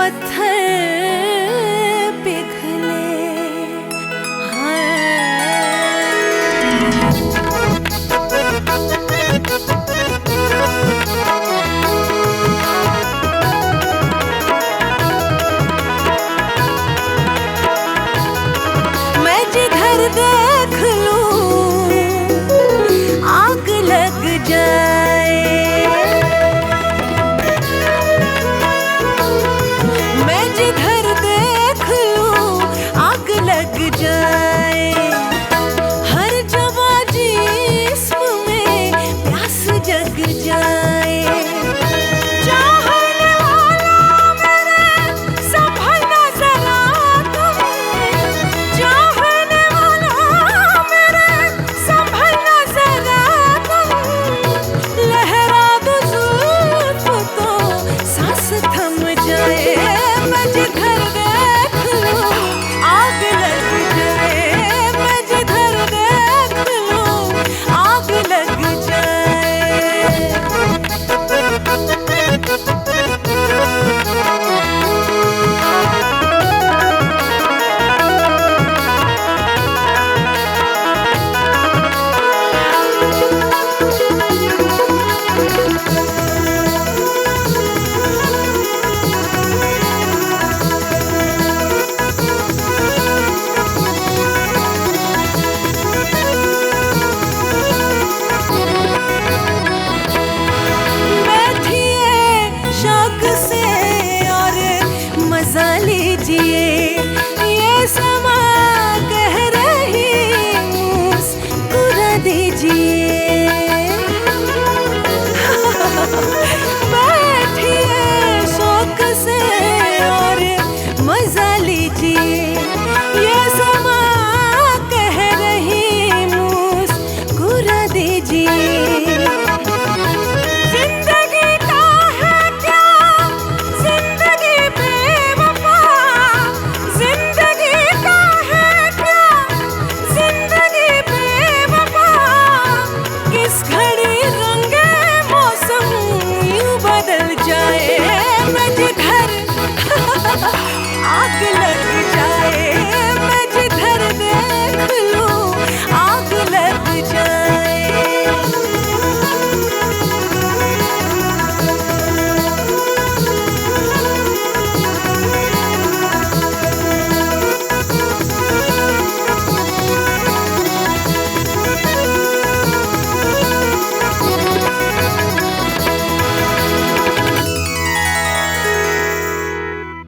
पत्थर पिघले। मैं जिधर देख लूं आग लग जाए, मैं जिधर देख लूं आग लग जाए। हर जवा जिस्म में प्यास जग जाए। चाहने वाला मेरे संभलना जरा तुम, चाहने वाला मेरे संभलना जरा तुम। लहरा दो जुल्फ तो सांस थम जाए। मैं जिधर देख लूं आग लग जाए, मैं जिधर देख लूं आग लग जाए। बैठिए शौक से और मजा लीजिए।